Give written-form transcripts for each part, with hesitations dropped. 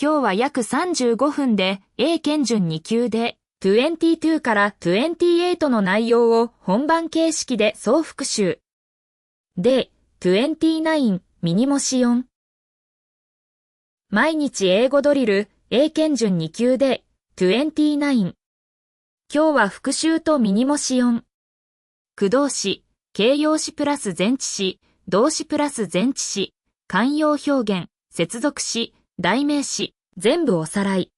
今日は約35分で英検準2級で22から28の内容を本番形式で総復習。で、29ミニ模試4。毎日英語ドリル英検準2級で29。今日は復習とミニ模試4。駆動詞、形容詞プラス前置詞、動詞プラス前置詞、慣用表現、接続詞、代名詞、全部おさらい。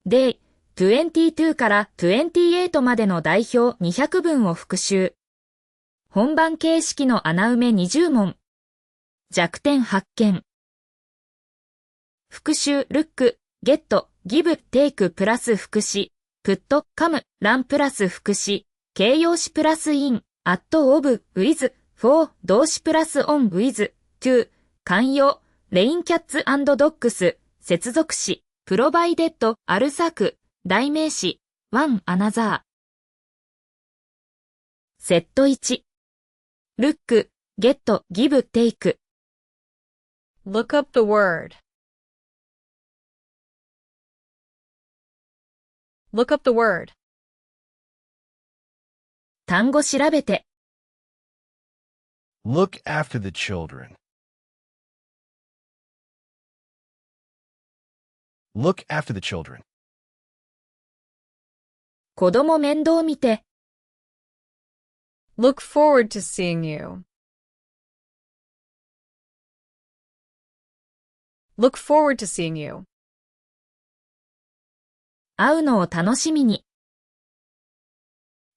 で、22から28までの代表200文を復習。本番形式の穴埋め20問。弱点発見。復習、ルック、ゲット、ギブ、テイクプラス副詞、プット、カム、ランプラス副詞、形容詞プラスイン、アット、オブ、ウィズ、フォー、動詞プラスオン、ウィズ、トゥ、慣用、レインキャッツ&ドッグス、接続詞、プロバイデッド、アルサク、代名詞、ワン、アナザー。セット1。ルック、ゲット、ギブ、テイク。Look up the word. Look up the word. 単語調べて。Look after the children. Look after the children. 子供面倒見て。Look forward to seeing you. Look forward to seeing you. 会うのを楽しみに。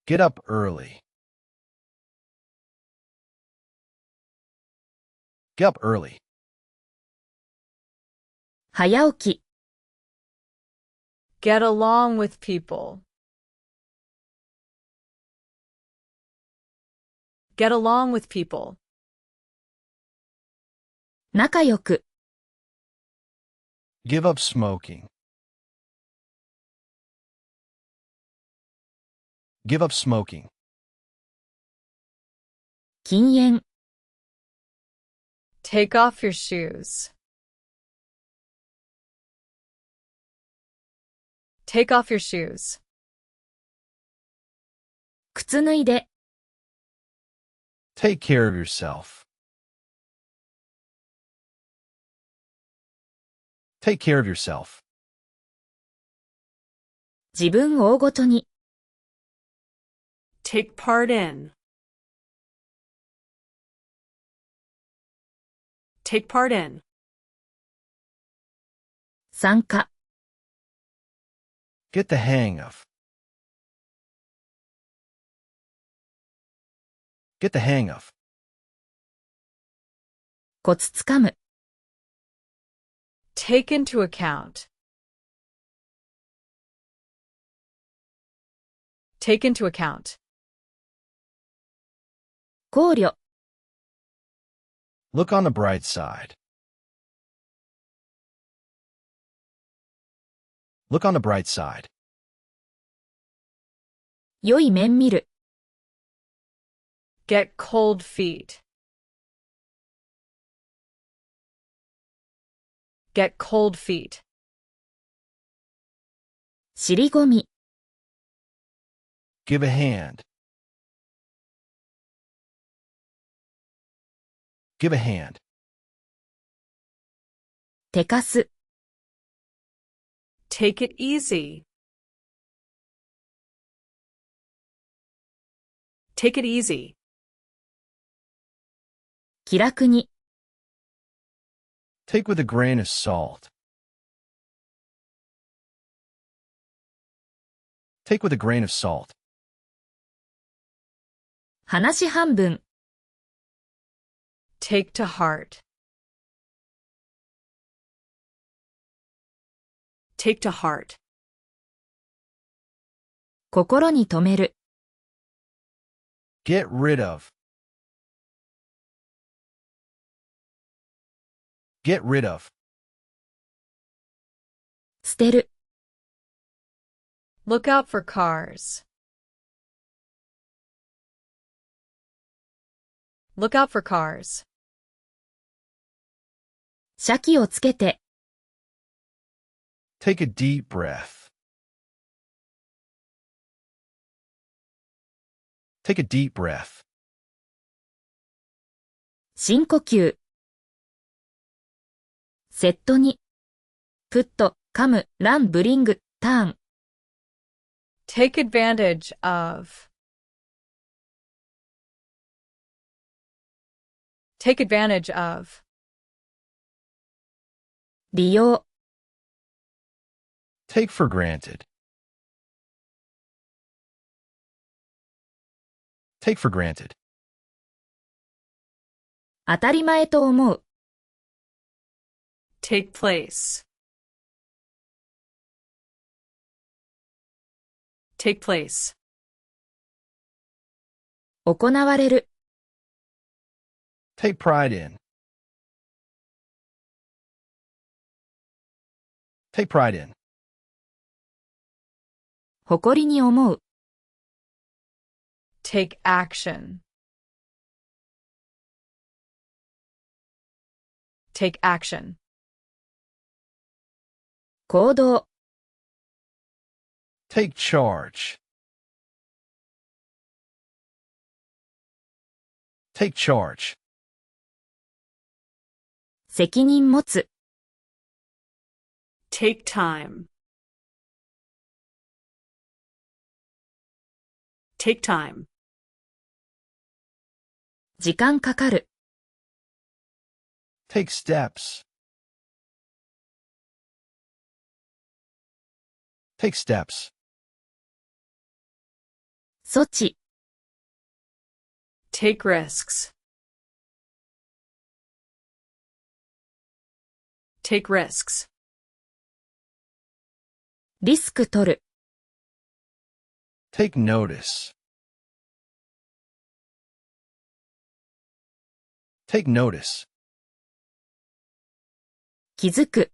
Get up early. Get up early. 早起き。Get along with people. Get along with people. 仲良く。Give up smoking. Give up smoking. 禁煙。Take off your shoes. Take off your shoes. 靴脱いで。Take care of yourself. Take care of yourself. 自分大ごとに。Take part in. Take part in. 参加。Get the hang of. Get the hang of. コツつかむ。Take into account. Take into account. 考慮。Look on the bright side. Look on the bright side. 良い面見る。Get cold feet. Get cold feet. 尻込み。Give a hand. Give a hand. 手かす。Take it easy. Take it easy. 気楽に。Take with a grain of salt. Take with a grain of salt. 話半分。Take to heart. Take to heart. 心に留める。Get rid of. Get rid of. 捨てる。Look out for cars. Look out for cars. 車気をつけて。Take a deep breath. Take a deep breath. 深呼吸。セットに。put, come, run, bring, turn. Take advantage of. Take advantage of. 利用。Take for granted. Take for granted. 当たり前と思う。Take place. Take place. 行われる。Take pride in. Take pride in. 誇りに思う。Take action. Take action. 行動。Take charge. Take charge. 責任持つ。Take time. Take time. 時間かかる。Take steps. Take steps. 措置。Take risks. Take risks. リスク取る。Take notice. Take notice. 気づく。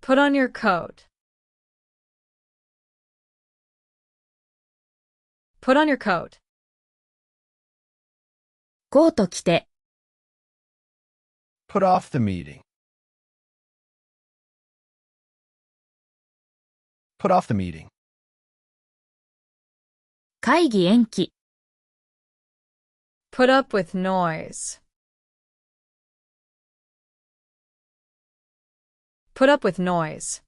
Put on your coat. Put on your coat. コート着て。Put off the meeting. Put off the meeting. 会議延期。Put up with noise. Put up with noise.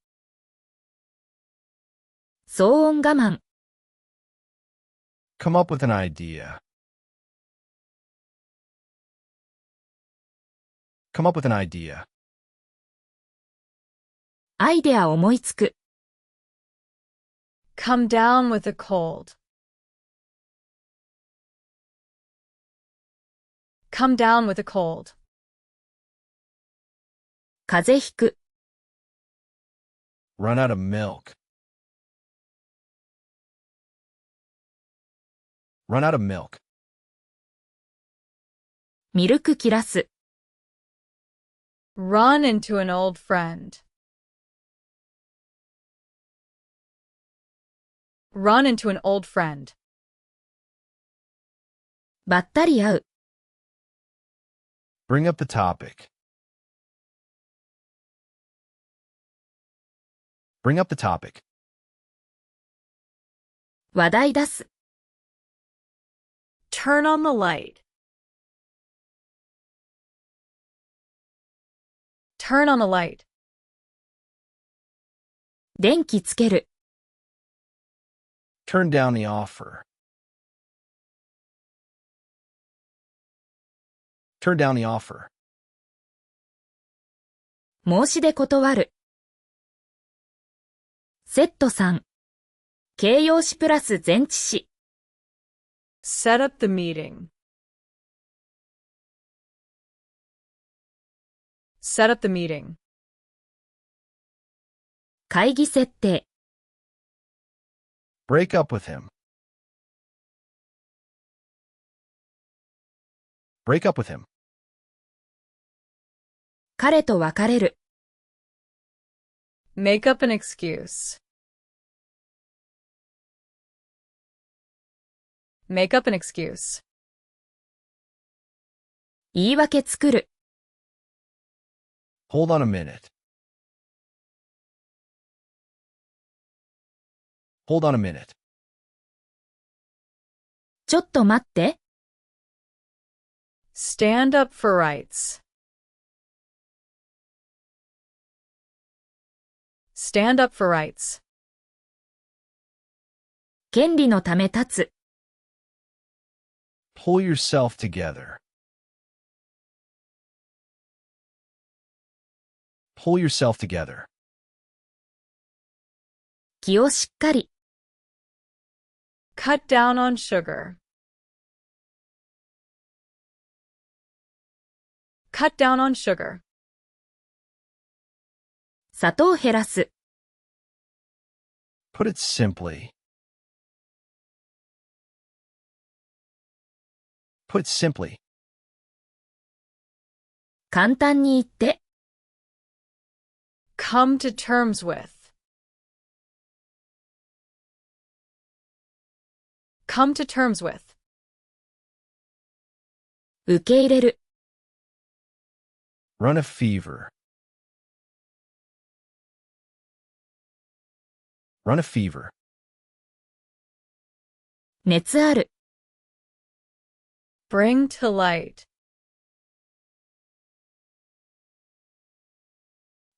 騒音我慢。Come up with an idea. Come up with an idea. アイデア思いつく。Come down with a cold. Come down with a cold. 風邪ひく。Run out of milk. Run out of milk. ミルク切らす。Run into an old friend. Run into an old friend. ばったり会う。Bring up the topic. Bring up the topic. 話題出す。Turn on the light. Turn on the light. 電気つける。Turn down the offer. Turn down the offer. 申し出断る。セット3。形容詞プラス前置詞。Set up the meeting. Set up the meeting. 会議設定。Break up with him. Break up with him. 彼と別れる。Make up an excuse. Make up an excuse. 言い訳作る。Hold on a minute. Hold on a minute. ちょっと待って。Stand up for rights. Stand up for rights. 権利のため立つ。Pull yourself together. Pull yourself together. 気をしっかり。Cut down on sugar. Cut down on sugar. 砂糖減らす。Put it simply. Put it simply. 簡単に言って。Come to terms with. Come to terms with. 受け入れる。Run a fever. Run a fever. 熱ある。Bring to light.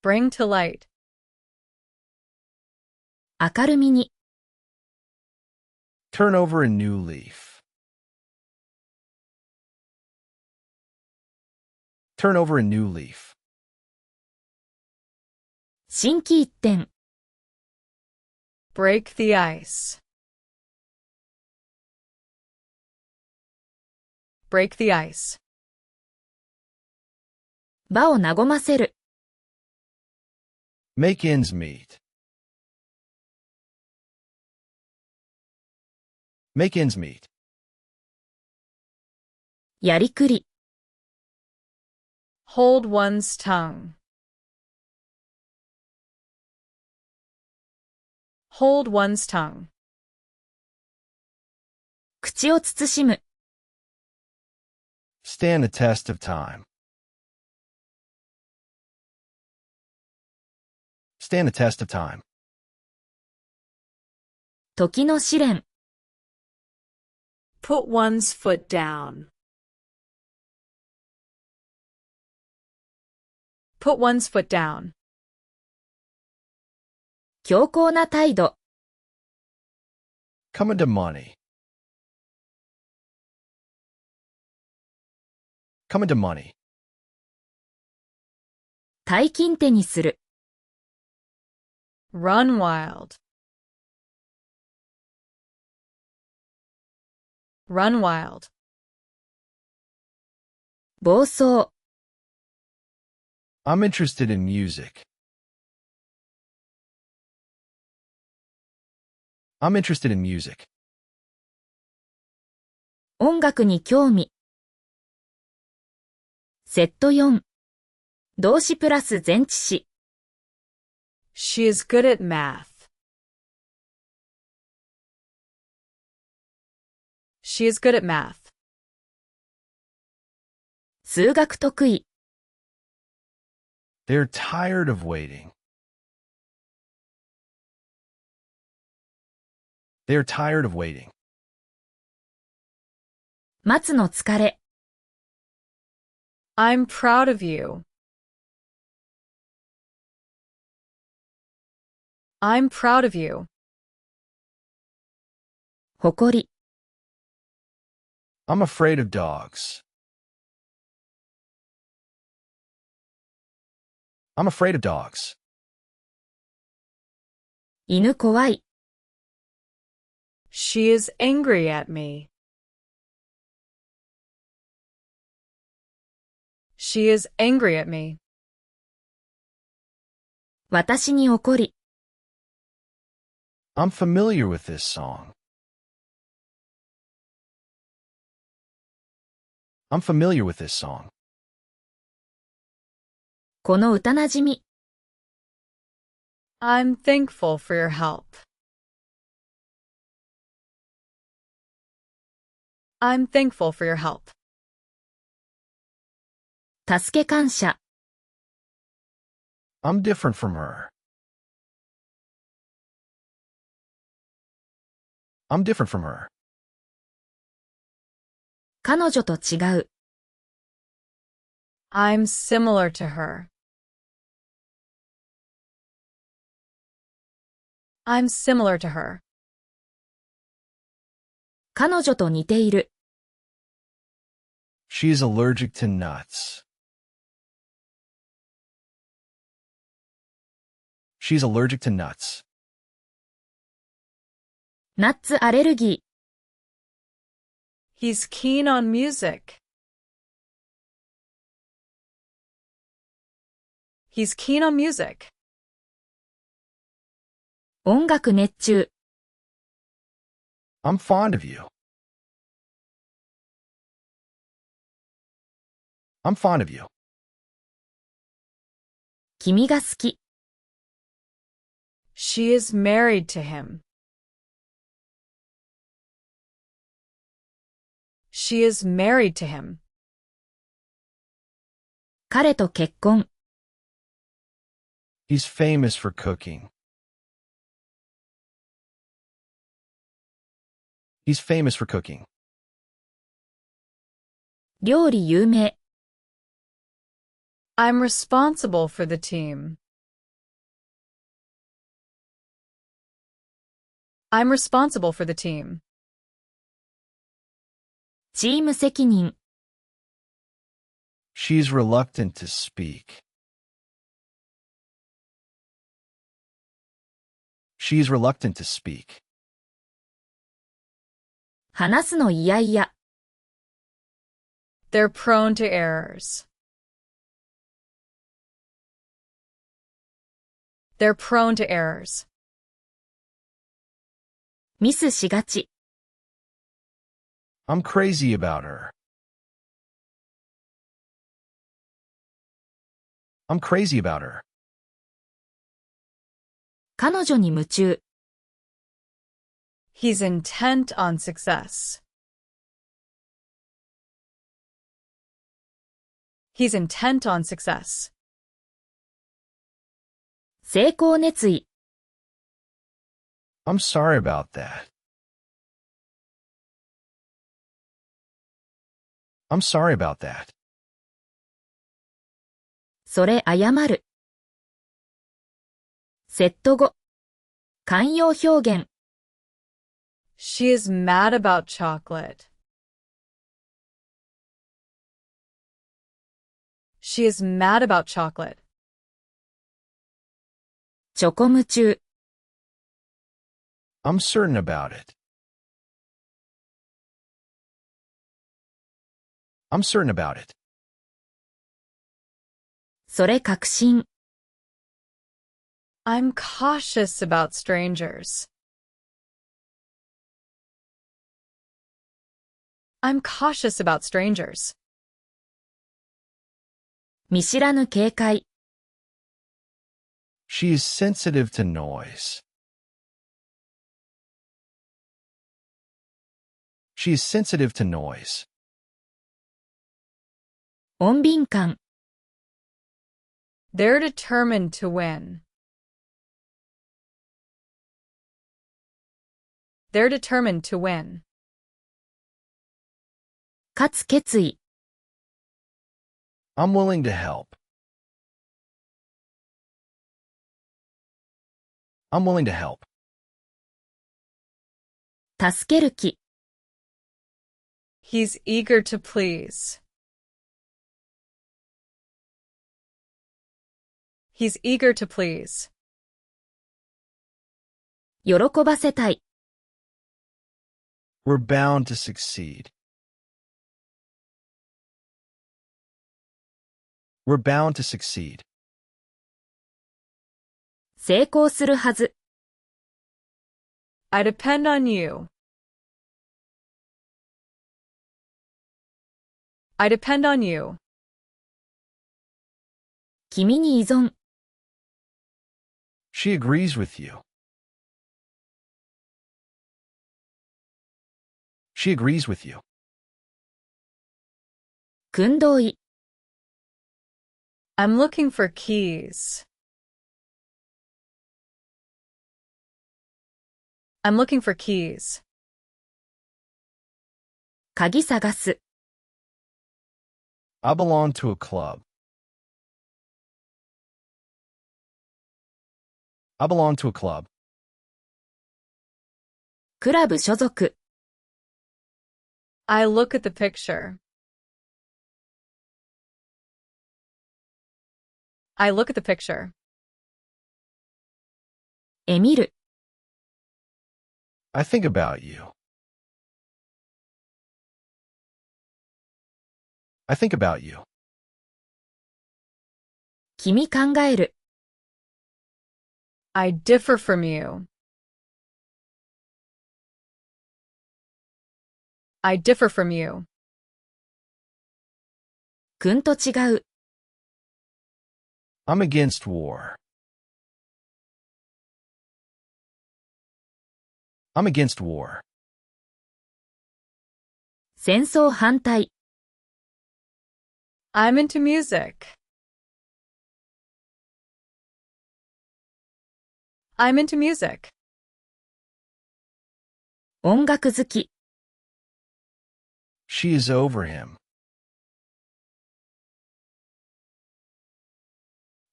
Bring to light. 明るみに。Turn over a new leaf. Turn over a new leaf. 心機一転。Break the ice. Break the ice. 場を和ませる。Make ends meet. Make ends meet. やりくり。Hold one's tongue. Hold one's tongue. 口を慎む。Stand the test of time. Stand the test of time. 時の試練。Put one's foot down. Put one's foot down. 強硬な態度。Come into money. Come into money. 大金手にする。Run wild. Run wild. 暴走。I'm interested in music. I'm interested in music. 音楽に興味。セット4。動詞プラス前置詞。She is good at math. She is good at math. 数学得意。They're tired of waiting. They're tired of waiting. 待つの疲れ。I'm proud of you. I'm proud of you. 誇り。I'm afraid of dogs. I'm afraid of dogs. 犬怖い。She is angry at me. She is angry at me. 私に怒り。I'm familiar with this song. I'm familiar with this song. この歌なじみ。I'm thankful for your help. I'm thankful for your help. 助け感謝。I'm different from her. I'm different from her. 彼女と違う。I'm similar to her. I'm similar to her. 彼女と似ている。She is allergic to nuts. She's allergic to nuts. ナッツアレルギー。He's keen on music. He's keen on music. 音楽熱中。I'm fond of you. I'm fond of you. 君が好き。She is married to him. She is married to him. 彼と結婚。He's famous for cooking. He's famous for cooking. 料理有名。I'm responsible for the team. I'm responsible for the team. チーム責任。She's reluctant to speak. She's reluctant to speak. 話すの嫌々。They're prone to errors. They're prone to errors. ミスしがち。I'm crazy about her. I'm crazy about her. 彼女に夢中。He's intent on success. He's intent on success. 成功熱意。I'm sorry about that. I'm sorry about that. それ謝る。セット後。慣用表現。She is mad about chocolate. She is mad about chocolate. チョコ夢中。I'm certain about it. I'm certain about it. それ確信。I'm cautious about strangers. I'm cautious about strangers. 見知らぬ警戒。She is sensitive to noise. She is sensitive to noise. 穏便感。They're determined to win. They're determined to win. かつ決意。I'm willing to help. I'm willing to help. 助ける気。He's eager to please. He's eager to please. 喜ばせたい。We're bound to succeed. We're bound to succeed. 成功するはず。I depend on you. I depend on you. 君に依存。She agrees with you. She agrees with you. 訓同意。I'm looking for keys. I'm looking for keys. 鍵探す。I belong to a club. I belong to a club. クラブ所属。I look at the picture. I look at the picture. エミル。I think about you. I think about you. 君考える。I differ from you. I differ from you. 君と違う。I'm against war. I'm against war. 戦争反対。I'm into music. I'm into music. 音楽好き。She is over him.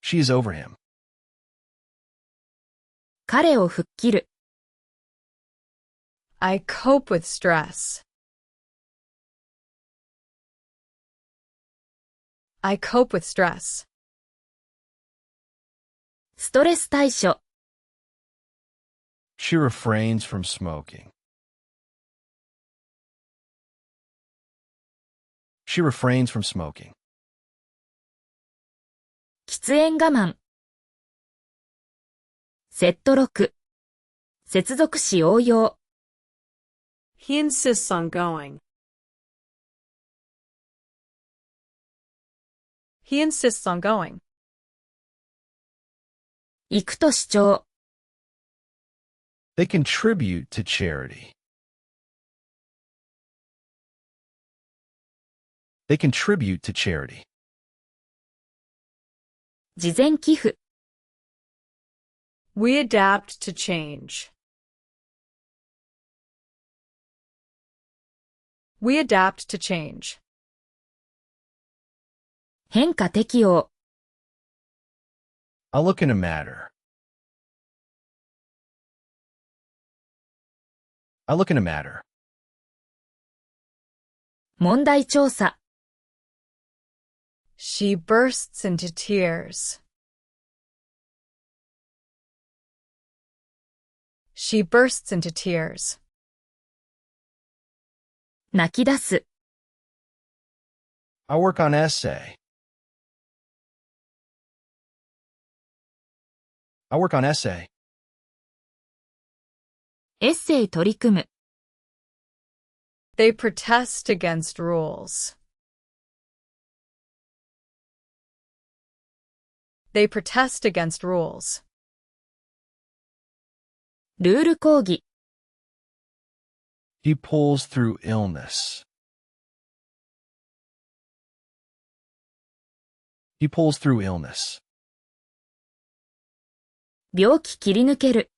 She is over him. 彼を吹っ切る。I cope with stress. I cope with stress. ストレス対処。She refrains from smoking. She refrains from smoking. 喫煙我慢。セット録。接続詞応用。He insists on going. He insists on going. 行くと主張。They contribute to charity. They contribute to charity. 事前寄付。We adapt to change. We adapt to change. 変化適応。I'll look in a matter. I'll look in a matter. 問題調査。She bursts into tears. She bursts into tears. 泣き出す。I work on essay. I work on essay. エッセイ取り組む。They protest against rules. They protest against rules. ルール講義。He pulls through illness. He pulls through illness. 病気切り抜ける。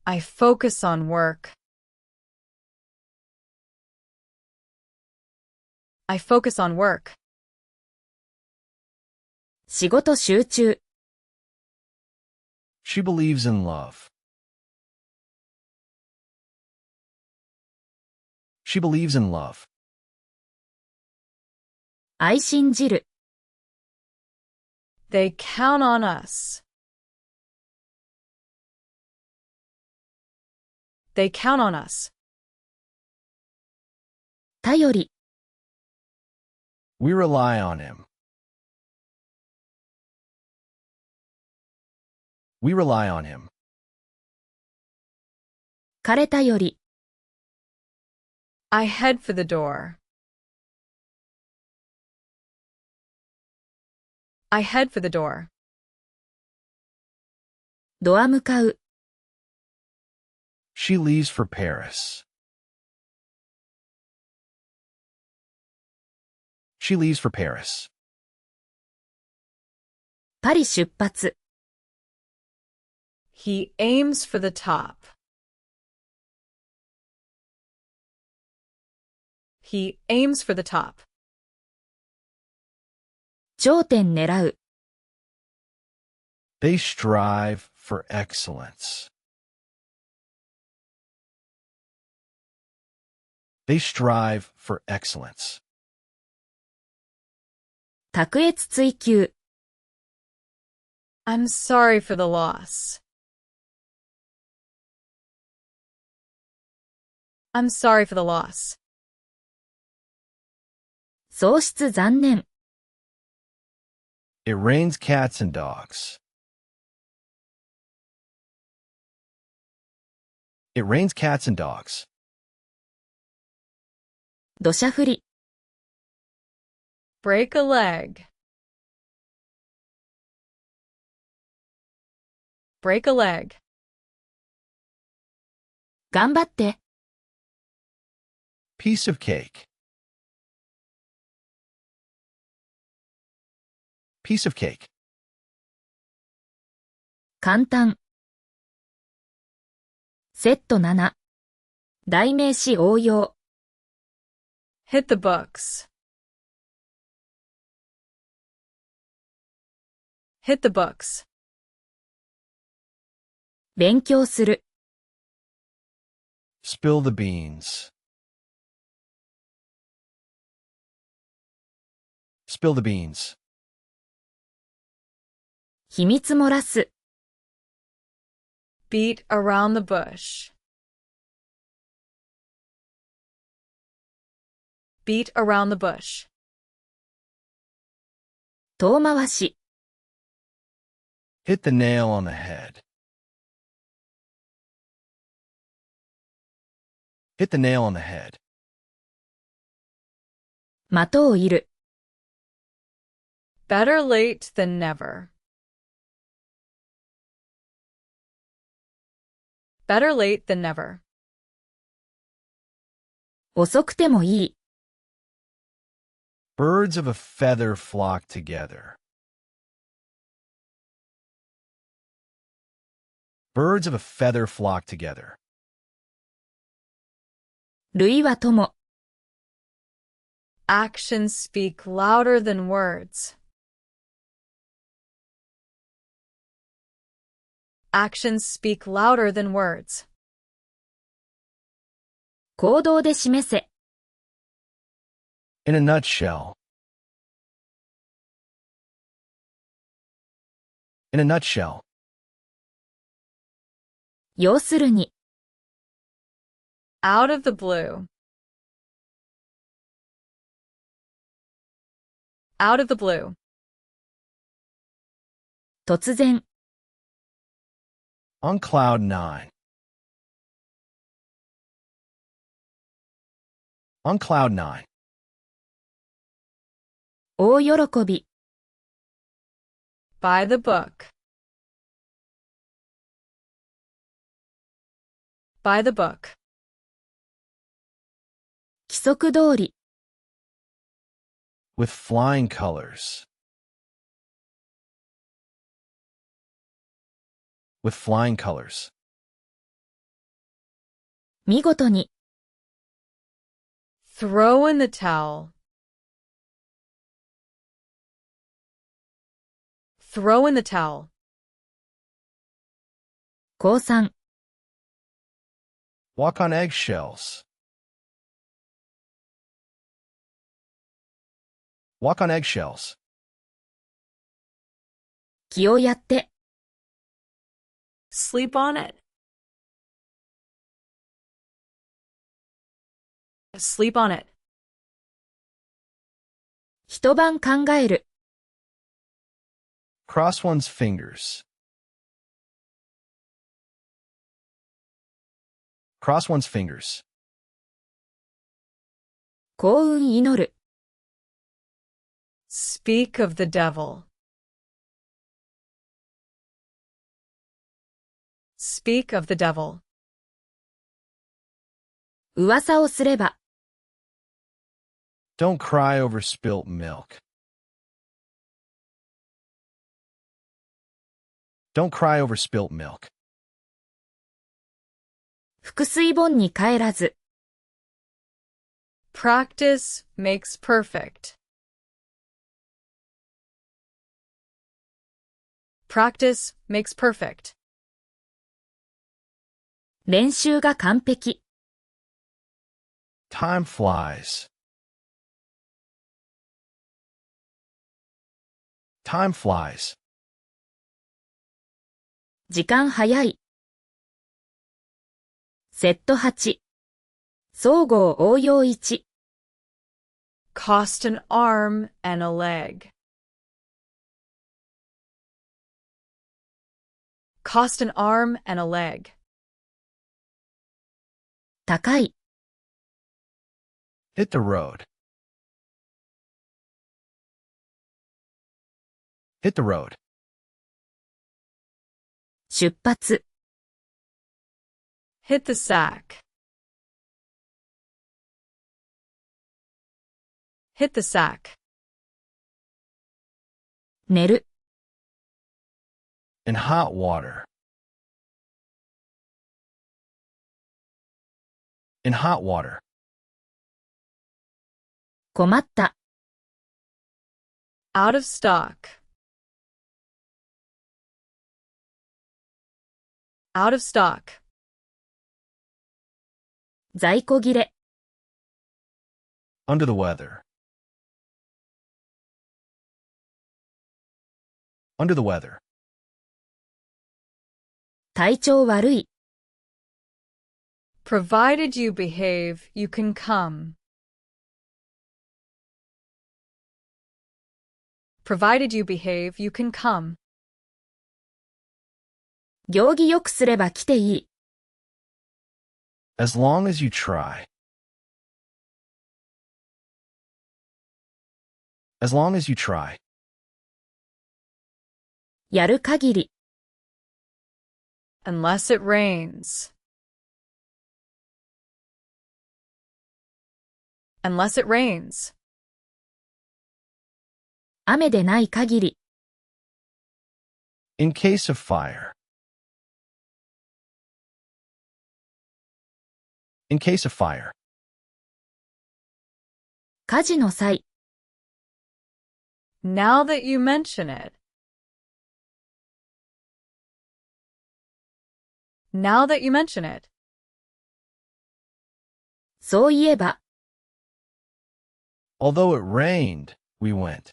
I focus on work. I focus on work. 仕事集中。She believes in love. She believes in love. 愛信じる。They count on us. They count on us. 頼り。We rely on him. We rely on him. 彼頼り。I head for the door. I head for the door. ドア向かう。She leaves for Paris. She leaves for Paris. パリ出発。He aims for the top. He aims for the top. 頂点狙う。They strive for excellence. They strive for excellence. 卓越追求。I'm sorry for the loss. I'm sorry for the loss. 喪失残念。It rains cats and dogs. It rains cats and dogs. 土砂降り。Break a leg. Break a leg. 頑張って。Piece of cake. Piece of cake. 簡単。セット7。代名詞応用。Hit the books. Hit the books. 勉強する。Spill the beans. Spill the beans. 秘密漏らす。Beat around the bush. Beat around the bush. 遠回し。Hit the nail on the head. Hit the nail on the head. 的を射る。Better late than never. Better late than never. 遅くてもいい。Birds of a feather flock together. Birds of a feather flock together. 類は友。Actions speak louder than words. Actions speak louder than words. 行動で示せ。In a nutshell. In a nutshell. 要するに。Out of the blue. Out of the blue. 突然。On cloud nine. On cloud nine. 大喜び。By the book. By the book. 規則通り。With flying colors. With flying colors. 見事に。Throw in the towel. Throw in the towel. 降参。Walk on eggshells. Walk on eggshells. 気をやって。Sleep on it. Sleep on it. 一晩考える。Cross one's fingers. Cross one's fingers. 幸運祈る。Speak of the devil. Speak of the devil. 噂をすれば。Don't cry over spilt milk. Don't cry over spilt milk. 腹水盆に帰らず。Practice makes perfect. Practice makes perfect. 練習が完璧。Time flies. Time flies. 時間早い。セット8。総合応用1。Cost an arm and a leg. Cost an arm and a leg. 高い。Hit the road. Hit the road. 出発。Hit the sack. Hit the sack. 寝る。In hot water. In hot water. 困った。Out of stock. Out of stock. 在庫切れ。Under the weather. Under the weather. 体調悪い。Provided you behave, you can come. Provided you behave, you can come. 行儀よくすれば来ていい。As long as you try. As long as you try. やる限り。Unless it rains. Unless it rains. 雨でない限り。In case of fire. In case of fire. 火事の際。Now that you mention it. Now that you mention it. そういえば。Although it rained, we went.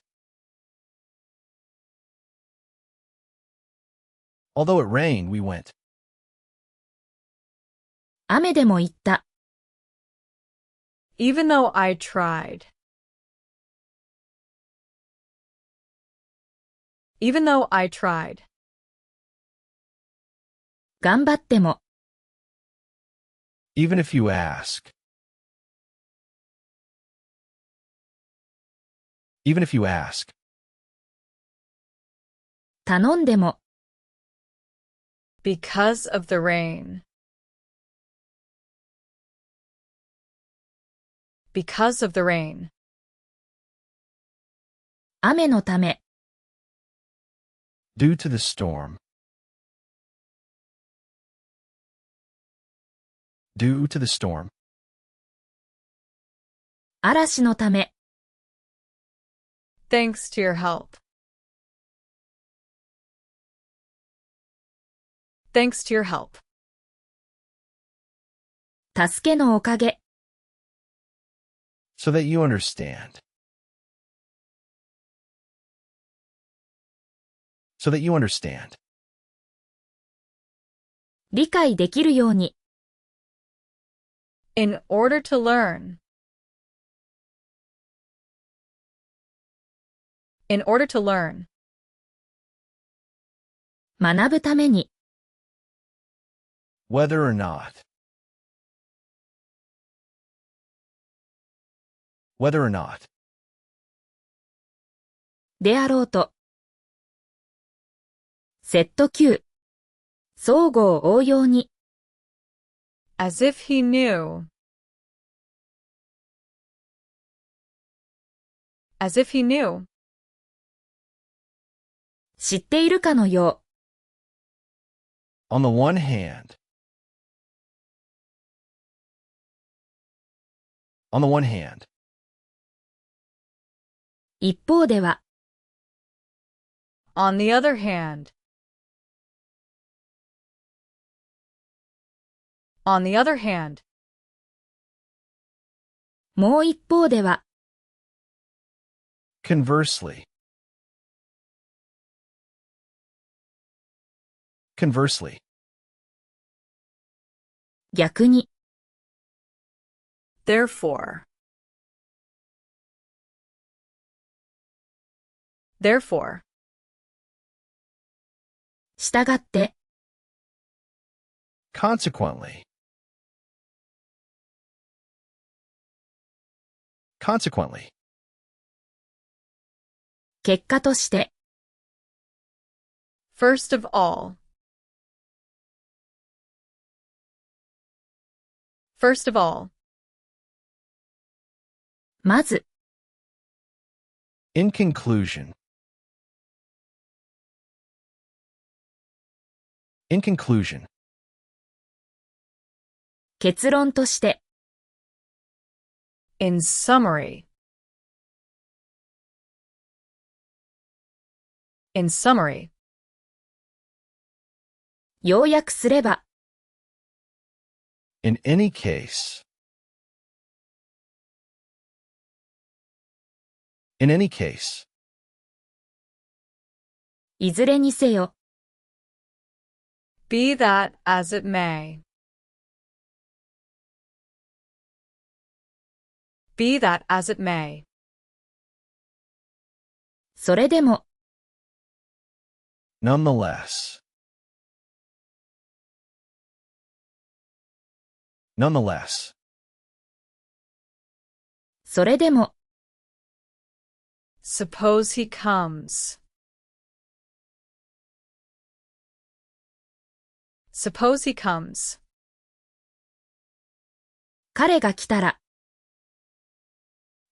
Although it rained, we went. 雨でも行った。Even though I tried. Even though I tried. 頑張っても。Even if you ask. Even if you ask. 頼んでも。Because of the rain. Because of the rain. 雨のため。Due to the storm. Due to the storm. 嵐のため。Thanks to your help. Thanks to your help. 助けのおかげ。So that you understand. So that you understand. 理解できるように。In order to learn. In order to learn. 学ぶために。Whether or not. Whether or not. であろうと。セット9。総合応用に。As if he knew. As if he knew. 知っているかのよう。 On the one hand. On the one hand, 一方では、On the other hand. On the other hand. もう一方では、conversely. Conversely, 逆に、Therefore. Therefore. 従って、consequently. Consequently, 結果として、 First of all. First of all. まず、 in conclusion. In conclusion, 結論として、 In summary. In summary. 要約すれば、 in any case. In any case, いずれにせよ、 Be that as it may. Be that as it may. それでも、 nonetheless. Nonetheless, それでも、 Suppose he comes. Suppose he comes. 彼が来たら、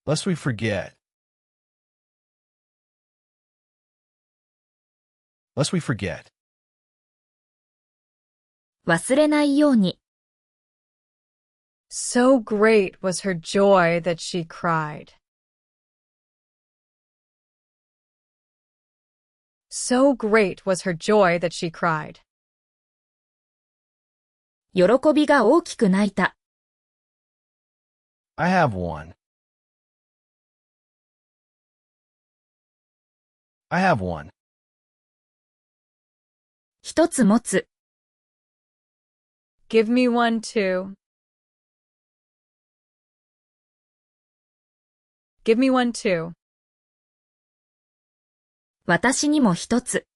lest we forget. Lest we forget. 忘れないように、 So great was her joy that she cried. So great was her joy that she cried. 喜びが大きく泣いた。I have one. I have one. 一つ持つ。Give me one too. Give me one too. 私にも一つ。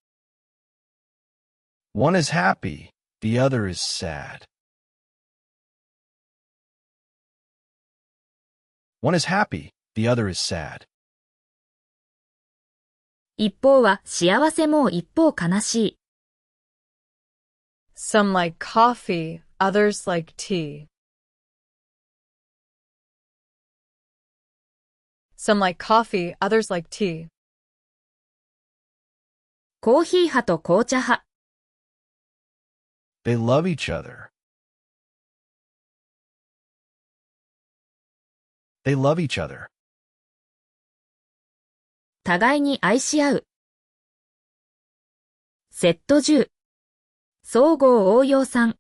One is happy, the other is sad. One is happy, the other is sad. 一方は幸せも一方悲しい。Some like coffee, others like tea. Some like coffee, others like tea. コーヒー派と紅茶派。They love each other. They love each other. 互いに愛し合う。セット10。総合応用3。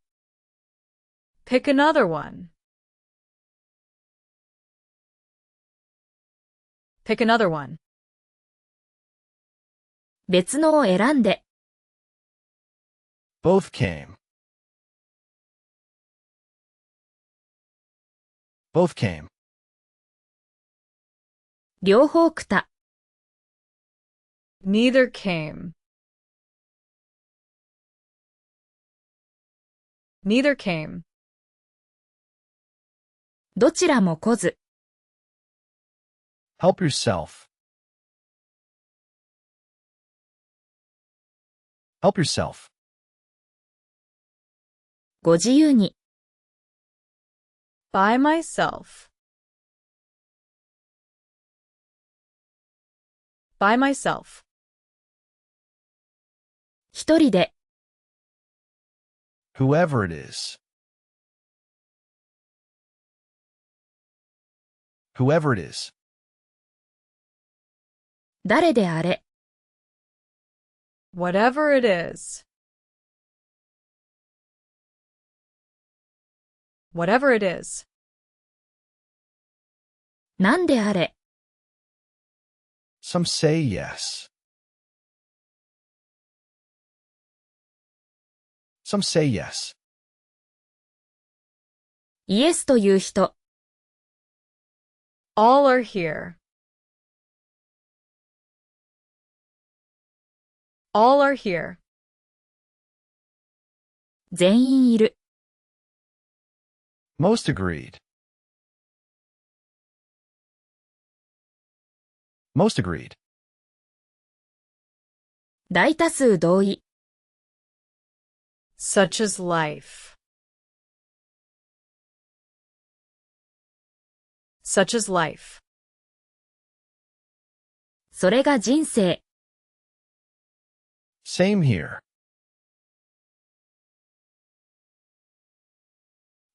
Pick another one. Pick another one. 別のを選んで。Both came. Both came. 両方来た。Neither came. Neither came. どちらも来ず。Help yourself. Help yourself. ご自由に。By myself. By myself. 一人で。Whoever it is. Whoever it is. 誰であれ。Whatever it is. Whatever it is. なんであれ。Some say yes. Some say yes. イエスという人。All are here. All are here. 全員いる。Most agreed. Most agreed. 大多数同意。Such is life. Such is life. それが人生。Same here.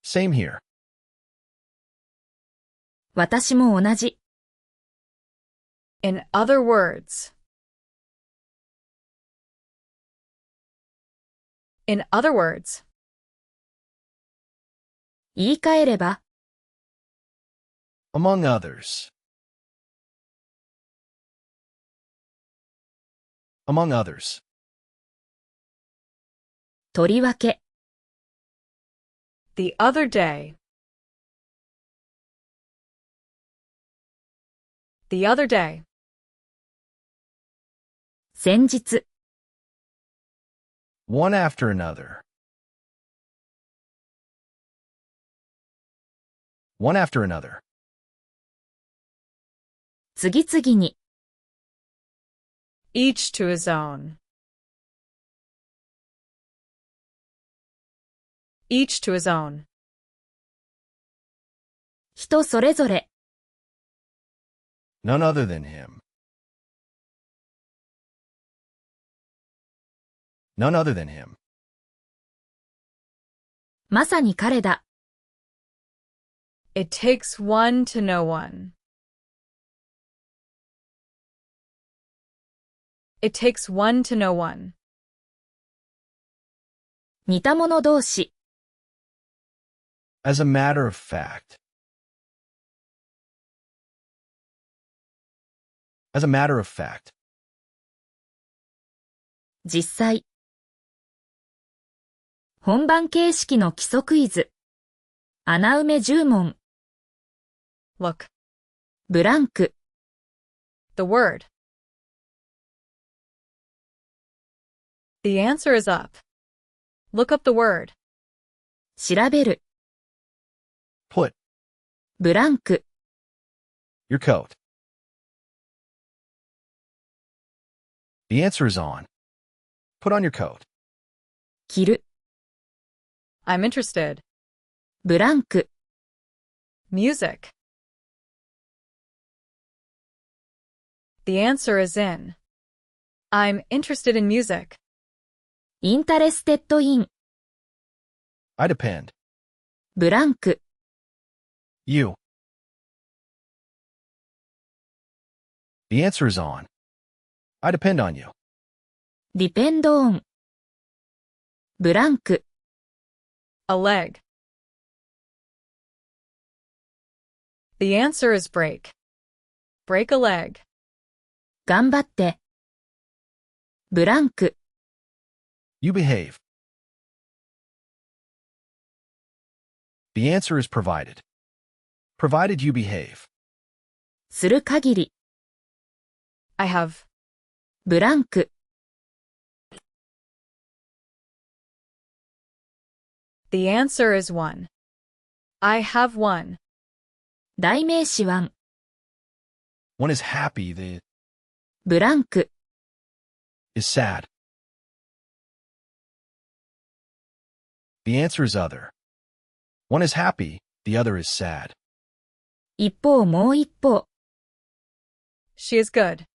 Same here. 私も同じ。In other words. In other words. 言い換えれば。Among others. Among others. とりわけ。The other day. The other day. 先日。One after another. One after another. 次々に。Each to his own. Each to his own. 人それぞれ。None other than him. None other than him. まさに彼だ。It takes one to know one. It takes one to know one. 似た者同士。As a matter of fact. As a matter of fact. 実際。本番形式の基礎クイズ。穴埋め10問。Look. ブランク。The word. The answer is up. Look up the word. 調べる。Put ブランク。your coat. The answer is on. Put on your coat. 着る。I'm interested. ブランク。Music. The answer is in. I'm interested in music. インタレステッドイン。I depend. ブランク。You. The answer is on. I depend on you. ディペンドオン。ブランク。A leg. The answer is break. Break a leg. 頑張って。ブランク。You behave. The answer is provided. Provided you behave. する限り。I have. ブランク。The answer is one. I have one. 代名詞1。One is happy, the ブランク。is sad. The answer is other. One is happy, the other is sad. 一方もう一方。She is good.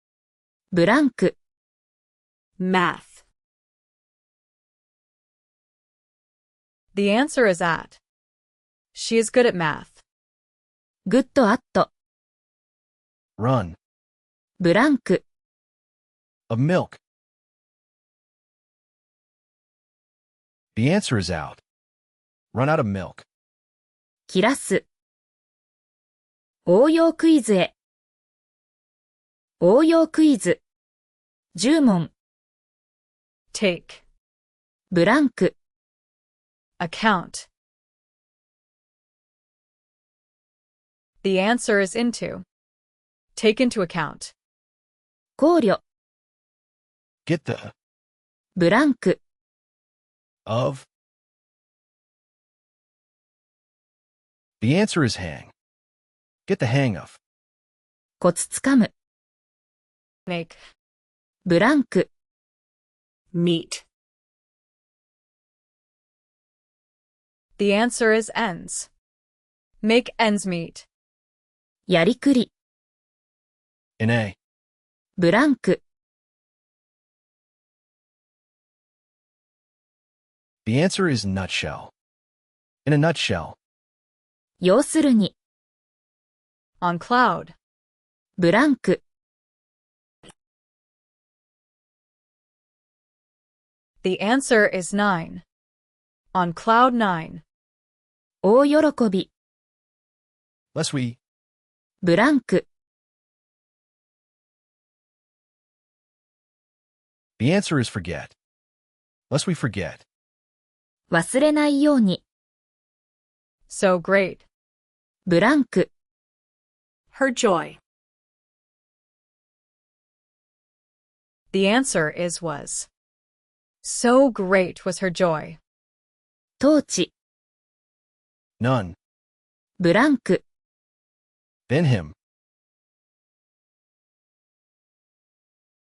ブランク。Math. The answer is at. She is good at math. グッドアット。Run. ブランク、 Of milk. The answer is out. Run out of milk. 切らす。応用クイズへ。応用クイズ。10問。 Take. ブランク、 Account. The answer is into. Take into account. 考慮、 Get the ブランク、 of. The answer is hang. Get the hang of. コツつかむ、 Make. ブランク、 meet, The answer is ends. Make ends meet. やりくり、 In a. ブランク、 The answer is nutshell. In a nutshell. 要するに、 On cloud. ブランク、 The answer is 9. On cloud 9. 大喜び、 Lest we. ブランク、 The answer is forget. Lest we forget. 忘れないように、 So great. ブランク、 her joy, The answer is was. So great was her joy. 統治、 None. ブランク、 Then him.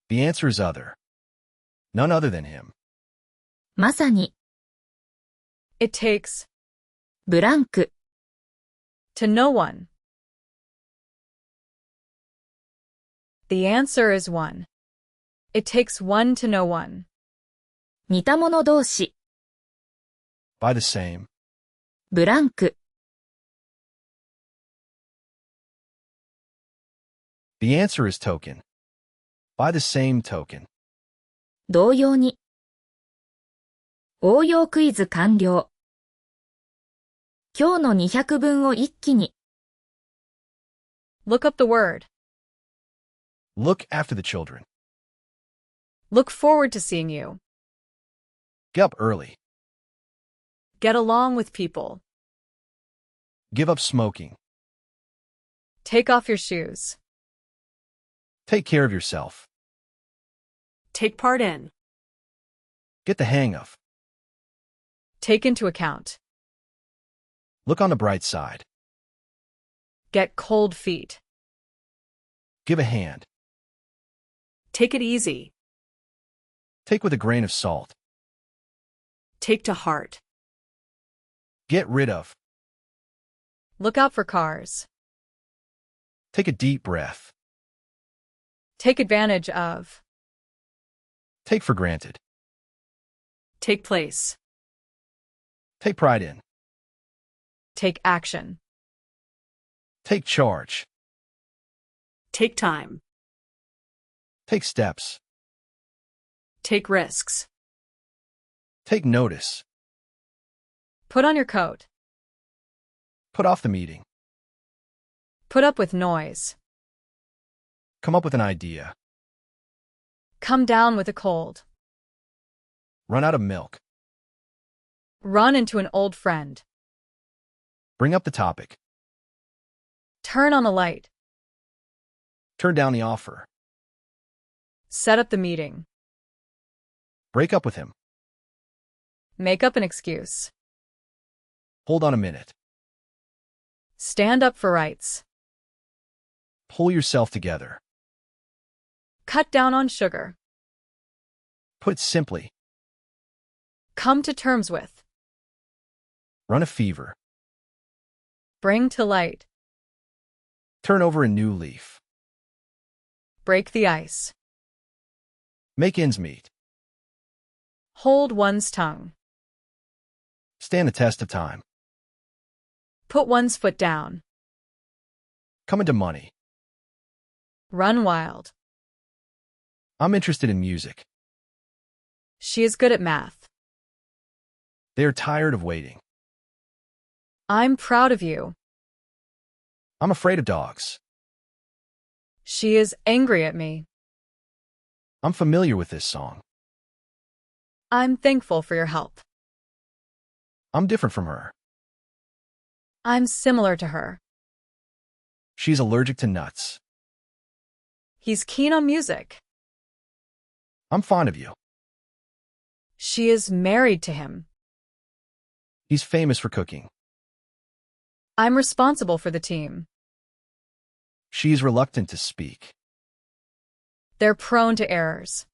The answer is other. None other than him. まさに、 It takes ブランク、 to no one. The answer is one. It takes one to know one. 似た者同士、 By the same. ブランク、 The answer is token. By the same token. 同様に。応用クイズ完了。今日の200分を一気に。Look up the word. Look after the children. Look forward to seeing you. Get up early. Get along with people. Give up smoking. Take off your shoes. Take care of yourself. take part in, Get the hang of. Take into account. Look on the bright side. Get cold feet. Give a hand. take it easy, Take with a grain of salt. take to heart, Get rid of. Look out for cars. Take a deep breath. Take advantage of. Take for granted. take place, Take pride in. Take action. Take charge. take time, Take steps. take risks, Take notice. Put on your coat. Put off the meeting. Put up with noise. Come up with an idea. Come down with a cold. Run out of milk. Run into an old friend. Bring up the topic. Turn on the light. Turn down the offer. Set up the meeting. Break up with him. Make up an excuse. Hold on a minute. Stand up for rights. Pull yourself together. Cut down on sugar. Put simply. Come to terms with. Run a fever. Bring to light. Turn over a new leaf. Break the ice. Make ends meet. Hold one's tongue. Stand the test of time. Put one's foot down. Come into money. Run wild. I'm interested in music. She is good at math. They are tired of waiting. I'm proud of you. I'm afraid of dogs. She is angry at me. I'm familiar with this song. I'm thankful for your help. I'm different from her. I'm similar to her. She's allergic to nuts. He's keen on music. I'm fond of you. She is married to him. He's famous for cooking. I'm responsible for the team. She is reluctant to speak. They're prone to errors.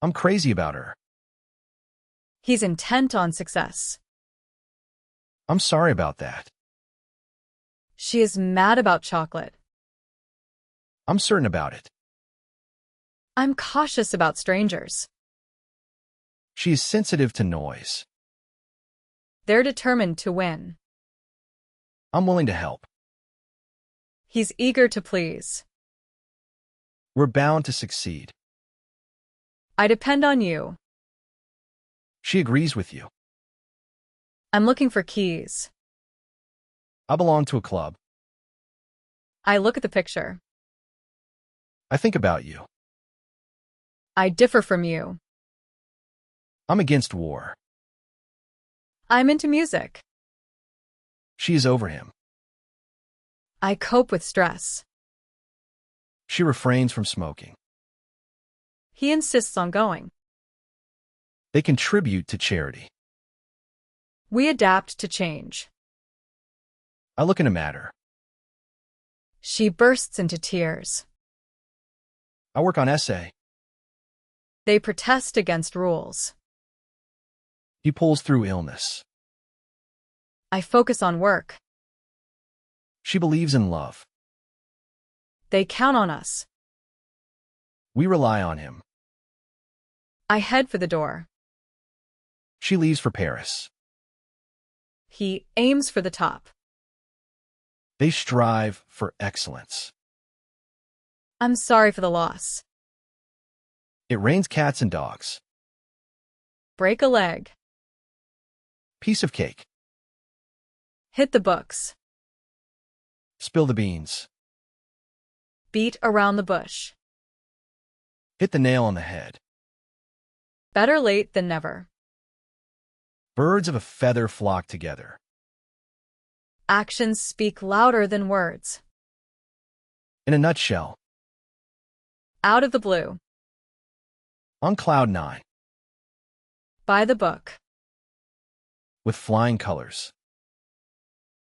I'm crazy about her. He's intent on success. I'm sorry about that. She is mad about chocolate. I'm certain about it. I'm cautious about strangers. She is sensitive to noise. They're determined to win. I'm willing to help. He's eager to please. We're bound to succeed. I depend on you. She agrees with you. I'm looking for keys. I belong to a club. I look at the picture. I think about you. I differ from you. I'm against war. I'm into music. She is over him. I cope with stress. She refrains from smoking. He insists on going. They contribute to charity. We adapt to change. I look into matter. She bursts into tears. I work on essay. They protest against rules. He pulls through illness. I focus on work. She believes in love. They count on us. We rely on him. I head for the door. She leaves for Paris. He aims for the top. They strive for excellence. I'm sorry for the loss. It rains cats and dogs. Break a leg. Piece of cake. Hit the books. Spill the beans. Beat around the bush. Hit the nail on the head. Better late than never. Birds of a feather flock together. Actions speak louder than words. In a nutshell. Out of the blue. On cloud nine. By the book. With flying colors.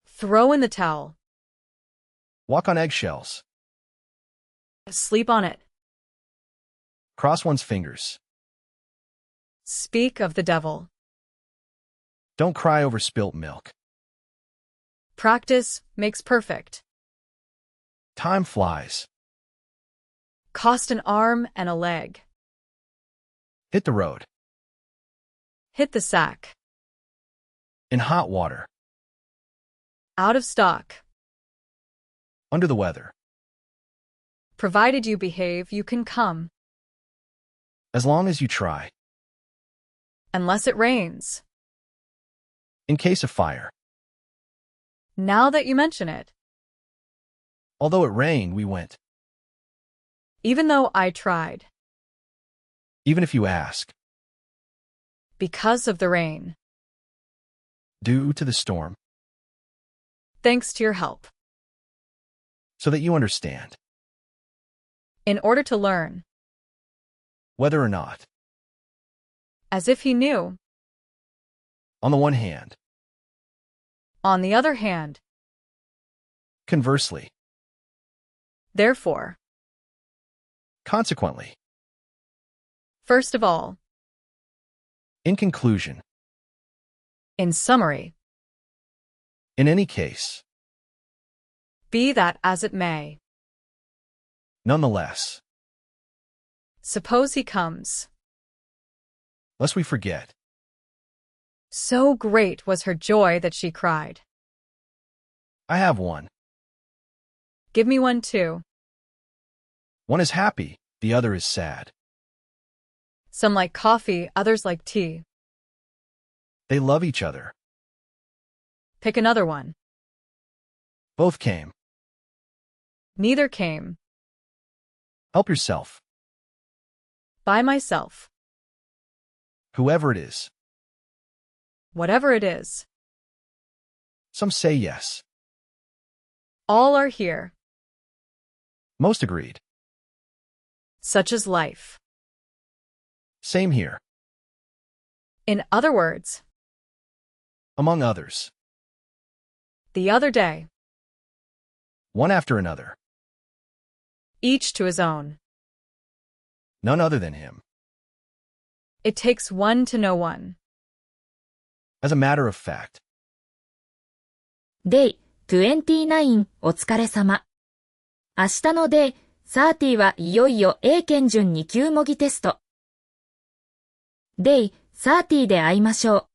Throw in the towel. Walk on eggshells. Sleep on it. Cross one's fingers. Speak of the devil. Don't cry over spilt milk. Practice makes perfect. Time flies. Cost an arm and a leg. Hit the road. Hit the sack. In hot water. Out of stock. Under the weather. Provided you behave, you can come. As long as you try. Unless it rains. In case of fire. Now that you mention it. Although it rained, we went. Even though I tried. Even if you ask. Because of the rain. Due to the storm. Thanks to your help. So that you understand. In order to learn. Whether or not. As if he knew. On the one hand. On the other hand. Conversely. Therefore. Consequently. First of all. In conclusion. In summary. In any case. Be that as it may. Nonetheless. Suppose he comes. Lest we forget. So great was her joy that she cried. I have one. Give me one too. One is happy, the other is sad. Some like coffee, others like tea. They love each other. Pick another one. Both came. Neither came. Help yourself. By myself. Whoever it is. Whatever it is. Some say yes. All are here. Most agreed. Such is life. Same here. In other words, Among others. the other day, One after another. each to his own. None other than him. It takes one to know one. As a matter of fact. Day 29お疲れ様。明日の Day 30はいよいよ英検準2級模擬テスト。Day 30で会いましょう。